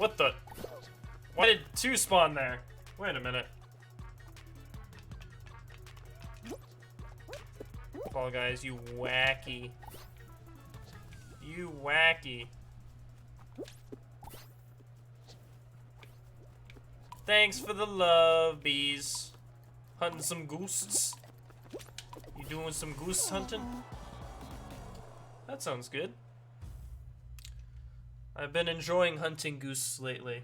What the? Why did two spawn there? Wait a minute. Fall Guys, you wacky. You wacky. Thanks for the love, bees. Hunting some gooses. You doing some goose hunting? That sounds good. I've been enjoying hunting goose lately.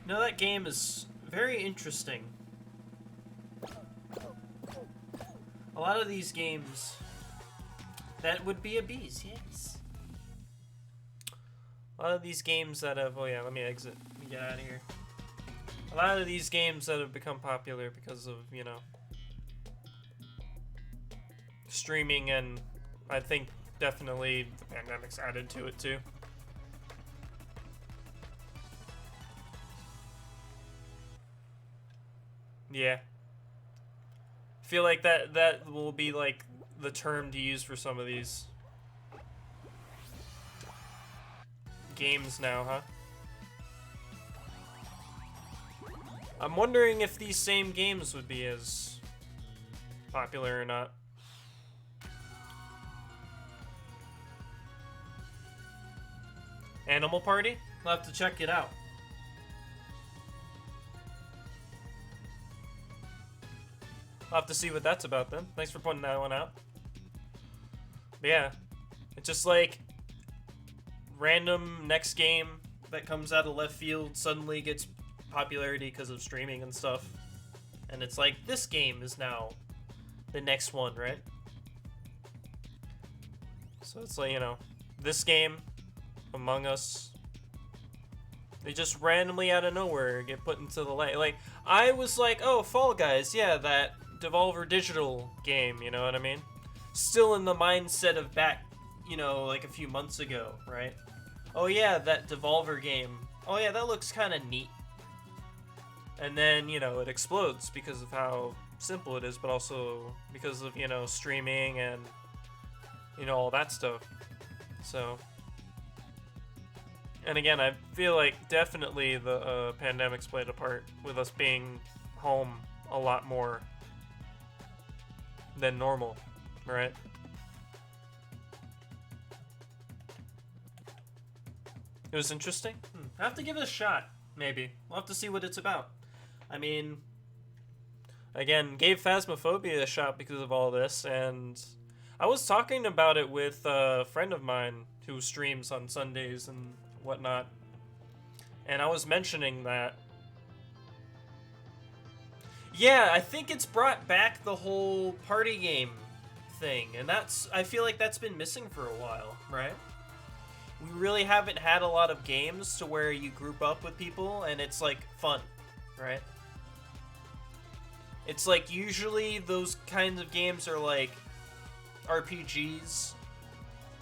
You know, that game is very interesting. A lot of these games, that would be a bees, yes. A lot of these games that have, oh yeah, let me exit, let me get out of here. A lot of these games that have become popular because of, you know, streaming, and I think definitely the pandemic's added to it too. Yeah. I feel like that will be like the term to use for some of these games now, huh? I'm wondering if these same games would be as popular or not. Animal Party? I'll have to check it out. I'll have to see what that's about then. Thanks for pointing that one out. But yeah, it's just like random next game that comes out of left field suddenly gets popularity because of streaming and stuff. And it's like, this game is now the next one, right? So it's like, you know, this game, Among Us, they just randomly out of nowhere get put into the light. Like, I was like, oh, Fall Guys, yeah, that Devolver Digital game, you know what I mean? Still in the mindset of back, you know, like a few months ago, right? Oh yeah, that Devolver game. Oh yeah, that looks kind of neat. And then, you know, it explodes because of how simple it is, but also because of, you know, streaming and, you know, all that stuff. So, and again, I feel like definitely the pandemic's played a part with us being home a lot more than normal, right? It was interesting. I have to give it a shot, maybe. We'll have to see what it's about. I mean, again, gave Phasmophobia a shot because of all this, and I was talking about it with a friend of mine who streams on Sundays and whatnot, and I was mentioning that, yeah, I think it's brought back the whole party game thing, and I feel like that's been missing for a while, right? We really haven't had a lot of games to where you group up with people and it's like fun, right? It's like usually those kinds of games are like RPGs,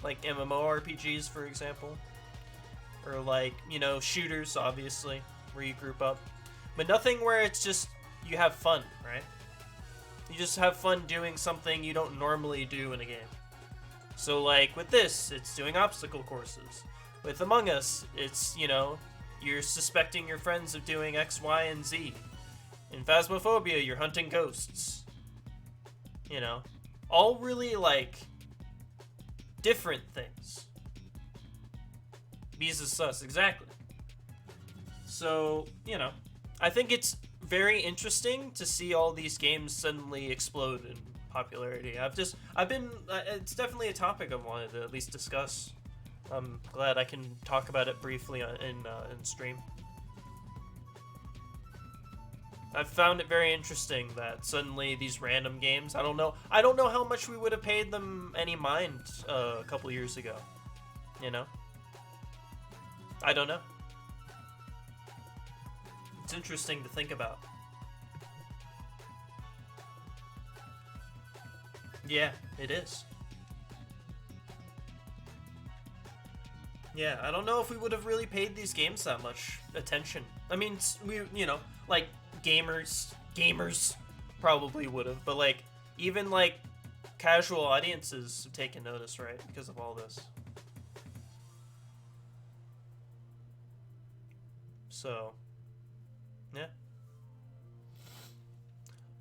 like MMORPGs, for example, or like, you know, shooters, obviously, where you group up, but nothing where it's just you have fun, right? You just have fun doing something you don't normally do in a game. So like with this, it's doing obstacle courses. With Among Us, it's, you know, you're suspecting your friends of doing X, Y, and Z. In Phasmophobia, you're hunting ghosts. You know, all really like different things. Bees is sus, exactly. So, you know, I think it's very interesting to see all these games suddenly explode in popularity. It's definitely a topic I've wanted to at least discuss. I'm glad I can talk about it briefly in stream. I've found it very interesting that suddenly these random games, I don't know how much we would have paid them any mind a couple years ago, you know? I don't know. It's interesting to think about. Yeah, it is. Yeah, I don't know if we would have really paid these games that much attention. I mean, we, you know, like gamers probably would have, but like even like casual audiences have taken notice, right? Because of all this. So, yeah.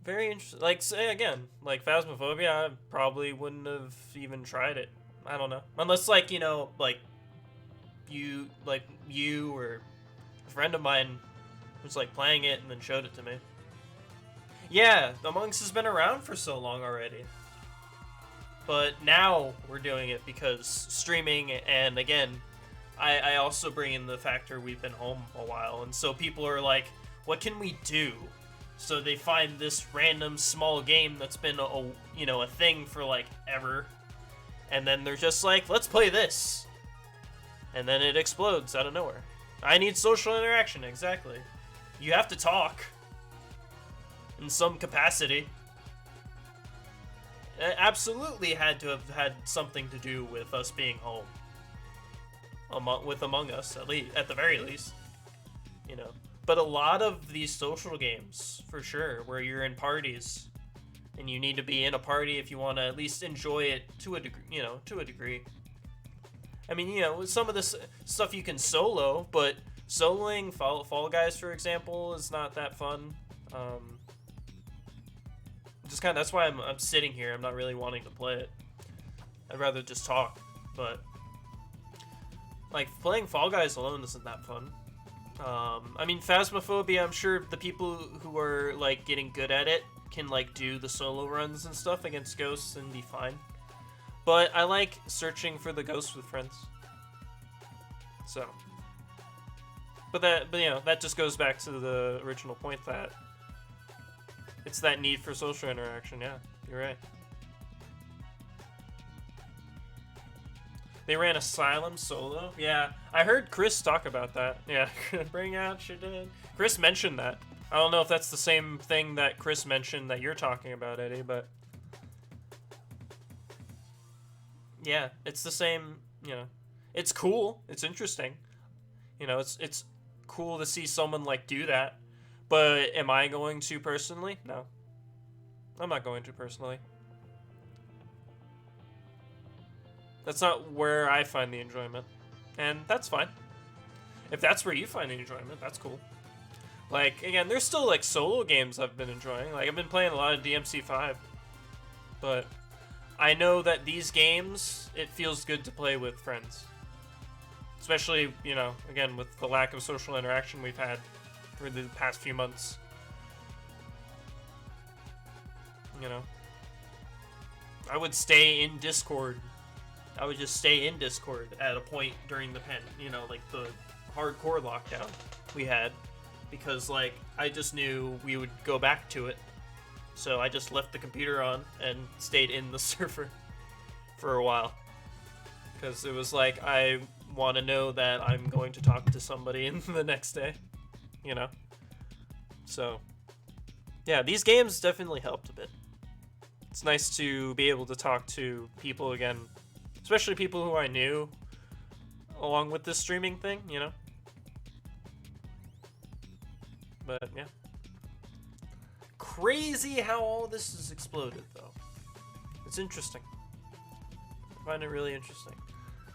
Very interesting. Like, say again, like Phasmophobia, I probably wouldn't have even tried it. I don't know. Unless, like, you know, like, you or a friend of mine was, like, playing it and then showed it to me. Yeah, Among Us has been around for so long already. But now we're doing it because streaming, and again, I also bring in the factor we've been home a while, and so people are like, what can we do? So they find this random small game that's been a thing for like ever, and then they're just like, let's play this, and then it explodes out of nowhere. I need social interaction, exactly. You have to talk in some capacity. It absolutely had to have had something to do with us being home. With Among Us, at the very least, you know. But a lot of these social games, for sure, where you're in parties, and you need to be in a party if you want to at least enjoy it to a degree, to a degree. I mean, with some of this stuff you can solo, but soloing Fall Guys, for example, is not that fun. Just kind of, that's why I'm sitting here. I'm not really wanting to play it. I'd rather just talk, but like playing Fall Guys alone isn't that fun. I mean, Phasmophobia, I'm sure the people who are like getting good at it can like do the solo runs and stuff against ghosts and be fine. But I like searching for the ghosts with friends. So, but that just goes back to the original point that it's that need for social interaction. Yeah, you're right. They ran Asylum solo. Yeah, I heard Chris talk about that. Yeah, bring out Shadid. Chris mentioned that. I don't know if that's the same thing that Chris mentioned that you're talking about, Eddie, but yeah, it's the same. It's cool. It's interesting. It's cool to see someone like do that. But am I going to personally? No. I'm not going to personally. That's not where I find the enjoyment. And that's fine. If that's where you find the enjoyment, that's cool. Like, again, there's still, like, solo games I've been enjoying. Like, I've been playing a lot of DMC5. But I know that these games, it feels good to play with friends. Especially, again, with the lack of social interaction we've had for the past few months. I would stay in Discord. I would just stay in Discord at a point during the like the hardcore lockdown we had, because like I just knew we would go back to it. So I just left the computer on and stayed in the server for a while, because it was like I want to know that I'm going to talk to somebody in the next day, So yeah, these games definitely helped a bit. It's nice to be able to talk to people again, especially people who I knew along with this streaming thing, But yeah. Crazy how all this has exploded, though. It's interesting. I find it really interesting.